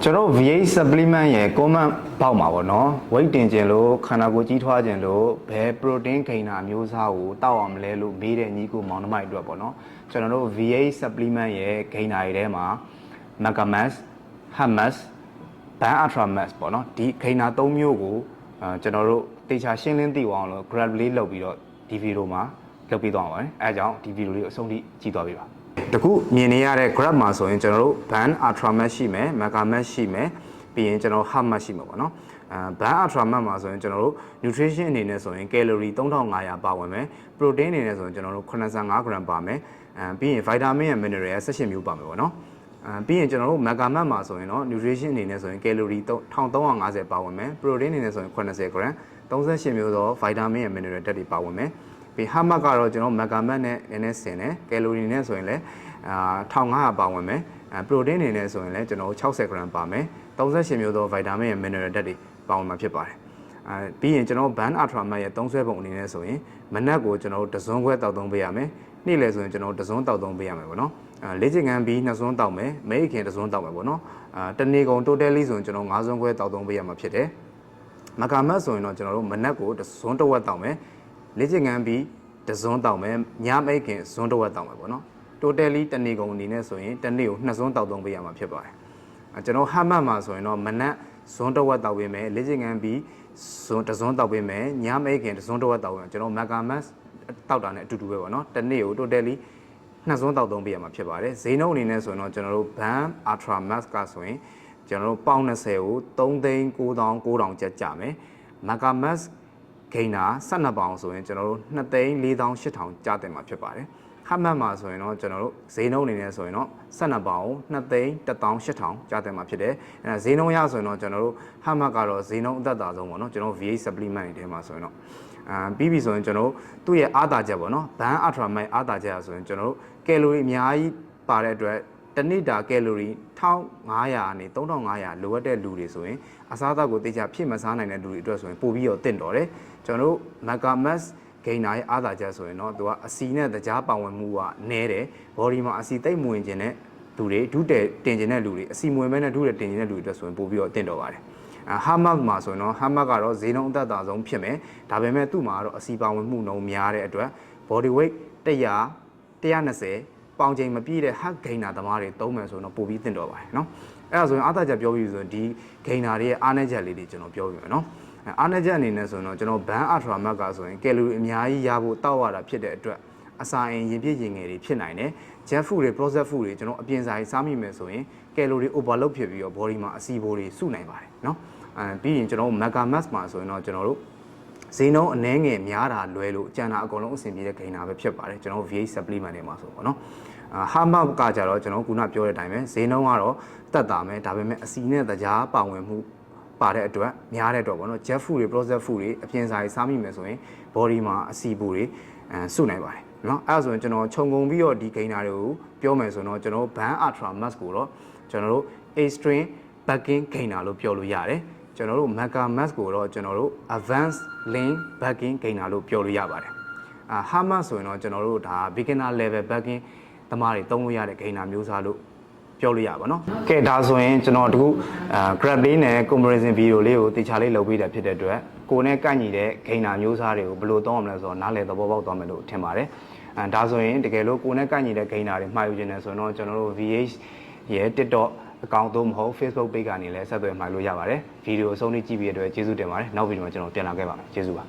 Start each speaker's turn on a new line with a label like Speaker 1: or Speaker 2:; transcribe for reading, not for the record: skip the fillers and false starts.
Speaker 1: ကျွန်တော် VH supplement ရဲ့ comment ပေါက်မှာပေါ့နော် weight တင်ခြင်းလို့ခန္ဓာကိုယ်ကြီးထွားခြင်းလို့ဘယ် protein ဂိမ်းတာမျိုးစားကိုတောက်အောင်မလဲလို့မေးတဲ့ညီကိုမောင်နှမတွေအတွက်ပေါ့နော်ကျွန်တော်တို့ VH supplement ရဲ့ဂိမ်းတာတွေထဲမှာ Megamas, Hamas, Ban Ultra Max ပေါ့နော်ဒီဂိမ်းတာ၃မျိုးကိုကျွန်တော်တို့တေချာရှင်းလင်းသိအောင်လို့ grab လေးလုပ်ပြီးတော့ဒီဗီဒီယိုမှာလုပ်ပြီးသွားပါမယ်အဲအကြောင်းဒီဗီဒီယိုလေးကိုအဆုံးထိကြည့်သွားပေးပါတခုမြင်နေရတဲ့ graph မှာဆိုရင်ကျွန်တော်တို့ Ban Ultra Max ရှိမယ် Megamas ရှိမယ်ပြီးရင်ကျွန်တော် Hamas ရှိမှာပေါ့နော်Ban Ultra Max မှာဆိုရင်ကျွန်တော်တို့ nutrition အနေနဲ့ဆိုရင် calorie 3500ပါဝင်မယ် protein အနေနဲ့ဆိုရင်ကျွန်တော်တို့85 gram ပါမယ်ပြီးရင် vitamin နဲ့ mineral 18မျိုးပါမယ်ပေါ့နော်ပြီးရင်ကျွန်တော်တို့ Megamas မှာဆိုရင်တော့ nutrition အနေနဲ့ဆိုရင် calorie 1350ပါဝင်မယ် protein အနေနဲ့ဆိုရင်80 gram 38မျိုးသော vitamin နဲ့ mineral ဓာတ်တွေပါဝင်မယ်ပြီး Hamas ကတော့ကျွန်တော် Megamas နဲ့နည်းနည်းဆင်တယ် calorie နဲ့ဆိုရင်လည်း1500ပါဝင်မယ်protein အနေနဲ့ဆိုရင်လည်းကျွန်တော်60 gram ပါမယ်38မျိုးသော vitamin နဲ့ mineral ဓာတ်တွေပါဝင်မှာဖြစ်ပါတယ်ပြီးရင်ကျွန်တော် Ban Ultra Max ရဲ့သုံးစွဲပုံအနေနဲ့ဆိုရင်မနက်ကိုကျွန်တော်တစ်စွန်းခွဲတောက်သုံးပေးရမယ်နေ့လယ်ဆိုရင်ကျွန်တော်တစ်စွန်းတောက်သုံးပေးရမယ်ပေါ့နော်လေ့ကျင့်ခန်းပြီး2စွန်းတောက်မယ်မိတ်ခင်တစ်စွန်းတောက်မယ်ပေါ့နော်တနေ့ကုန် totally ဆိုရင်ကျွန်တော်5စွန်းခွဲတောက်သုံးပေးရမှာဖြစ်တယ်Megamasဆိုရင်တော့ကျွန်တော်တို့မနက်ကိုတစ်စွန်းတစ်ဝက်တောက်မယ်လေ့ကျင့်ခန်းပြီးတစ်စွန်းတောက်မယ်ညမိတ်ခင်စွန်းတစ်ဝက်တောက်မယ်ပေါ့နော်totally တနေ့ကုန်အနေနဲ့ဆိုရင်တနေ့ကို2စွန်းတောက်သုံးပေးရမှာဖြစ်ပါတယ်ကျွန်တော် Hamas မှာဆိုရင်တော့မနက်စွန်းတစ်ဝက်တောက်ပေးမယ်လေ့ကျင့်ခန်းပြီးတစ်စွန်းတောက်ပေးမယ်ညမိတ်ခင်တစ်စွန်းတစ်ဝက်တောက်ပေးမယ်ကျွန်တော် Megamas တောက်တာနဲ့အတူတူပဲပေါ့နော်တနေ့ကို totally 2စွန်းတောက်သုံးပေးရမှာဖြစ်ပါတယ်ဈေးနှုန်းအနေနဲ့ဆိုရင်တော့ကျွန်တော်တို့ Ban Ultra Max ကဆိုရင်ကျွန်တော်တို့ပေါင်20ကို3,900,900ကျပ်ကြမယ် Megamas ဂိမ်းတာ12ပေါင်ဆိုရင်ကျွန်တော်တို့2,408,000ကျတင်မှာဖြစ်ပါတယ်Hamas မှာဆိုရင်တော့ကျွန်တော်တို့ဈေးနှုန်းအနေနဲ့ဆိုရင်တော့12ပေါင်ကို2,18,000ကျတင်မှာဖြစ်တယ်အဲဒါဈေးနှုန်းရဆိုရင်တော့ကျွန်တော်တို့ Hamas ကတော့ဈေးနှုန်းအသက်သာဆုံးပေါ့နော်ကျွန်တော် VH supplement တွေထဲမှာဆိုရင်တော့ပြီးပြီဆိုရင်ကျွန်တော်တို့သူ့ရဲ့အားသာချက်ပေါ့နော် Ban Ultra Max အားသာချက်ဆိုရင်ကျွန်တော်တို့ကယ်လိုရီအများကြီးပါတဲ့အတွက်တနေ့တာကယ်လိုရီ1,500နဲ့3,500လိုအပ်တဲ့လူတွေဆိုရင်အစားအသောက်ကိုတိကျဖြည့်မစားနိုင်တဲ့လူတွေအတွက်ဆိုရင်ပို့ပြီးတော့တင့်တော်တယ်ကျွန်တော်တို့ Megamas ဂိမ်းတာရဲ့အားသာချက်ဆိုရင်တော့သူကအစီနဲ့တကြားပါဝင်မှုကနည်းတယ် body မှာအစီသိပ်မဝင်ခြင်းနဲ့လူတွေဒုတဲ့တင်ခြင်းတဲ့လူတွေအစီမဝင်မဲနဲ့ဒုတဲ့တင်ခြင်းတဲ့လူတွေအတွက်ဆိုရင်ပို့ပြီးတော့တင့်တော်ပါတယ်Hamas မှာဆိုရင်တော့ Hamas ကတော့ဈေးနှုန်းအသက်သာဆုံးဖြစ်မယ်ဒါပေမဲ့သူ့မှာကတော့အစီပါဝင်မှုနှုန်းများတဲ့အတွက် body weight 100 120ပေါင်ချိန်မပြည့်တဲ့ hard gainer သမားတွေသုံးမယ်ဆိုရင်တော့ပို့ပြီးတင့်တော်ပါတယ်เนาะအဲ့ဒါဆိုရင်အားသာချက်ပြောပြီးဆိုရင်ဒီ gainer တွေရဲ့အားနည်းချက်လေးတွေကျွန်တော်ပြောပြမယ်เนาะအားနည်းချက်အနေနဲ့ဆိုရင်တော့ကျွန်တော် Ban Ultra Max ကဆိုရင်ကယ်လိုရီအများကြီးရဖို့တောက်ရတာဖြစ်တဲ့အတွက်အစာအိမ်ရင်ပြည့်ရင်ငယ်တွေဖြစ်နိုင်တယ် junk food တွေ processed food တွေကျွန်တော်အပြင်စားစားမိမယ်ဆိုရင်ကယ်လိုရီ overload ဖြစ်ပြီးတော့ body မှာအစီဘိုးတွေစုနိုင်ပါတယ်เนาะပြီးရင်ကျွန်တော် Megamas မှာဆိုရင်တော့ကျွန်တော်တို့ဈေးနှုန်းအနည်းငယ်များတာလွဲလို့အကျန်တာအကုန်လုံးအဆင်ပြေတဲ့ဂိမ်းတာပဲဖြစ်ပါတယ်ကျွန်တော် VH supplement တွေမှာဆိုပေါ့နော်Hamas ကကြတော့ကျွန်တော်ခုနပြောတဲ့အတိုင်းပဲဈေးနှုန်းကတော့တက်တာမယ်ဒါပေမဲ့အစီနဲ့တကြားပါဝင်မှုပါတဲ့အတွက်များတဲ့အတွက်ပေါ့နော် jet food တွေ processed food တွေအပြင်စားရေးစားမိမယ်ဆိုရင် body မှာအစီပူတွေစုနိုင်ပါတယ်နော်အဲ့ဒါဆိုရင်ကျွန်တော်ခြုံငုံပြီးတော့ဒီဂိမ်းတာတွေကိုပြောမယ်ဆိုတော့ကျွန်တော် Ban Ultra Max ကိုတော့ကျွန်တော်တို့ extreme backing ဂိမ်းတာလို့ပြောလို့ရတယ်ကျွန်တော်တို့ Megamas ကိုတော့ကျွန်တော်တို့ advanced lean backing gainer လို့ပြောလို့ရပါတယ်Hamas ဆိုရင်တော့ကျွန်တော်တို့ဒါ beginner level backing သမားတွေသုံးလို့ရတဲ့ gainer မျိုးစားလို့ပြောလို့ရပါတော့ကဲဒါဆိုရင်ကျွန်တော်တခု grab လေးနဲ့ comparison video လေးကိုတေချာလေးလုပ်ပေးတာဖြစ်တဲ့အတွက်ကိုယ်နဲ့ကိုက်ညီတဲ့ gainer မျိုးစားတွေကိုဘယ်လိုသုံးရမလဲဆိုတော့နားလည်သဘောပေါက်သွားမယ်လို့ထင်ပါတယ်ဒါဆိုရင်တကယ်လို့ကိုယ်နဲ့ကိုက်ညီတဲ့ gainer တွေမှာယူခြင်းနဲ့ဆိုရင်တော့ကျွန်တော်တို့ VH ရဲ့ TikTokအကောင့်သို့မဟုတ် Facebook page ကနေလည်းဆက်သွယ်မှာလို့ရပါတယ်ဗီဒီယိုအဆုံးထိကြည့်ပြီးတဲ့အတွက်ကျေးဇူးတင်ပါတယ်နောက်ဗီဒီယိုမှာကျွန်တော်ပြန်လာခဲ့ပါမယ်ကျေးဇူးပါ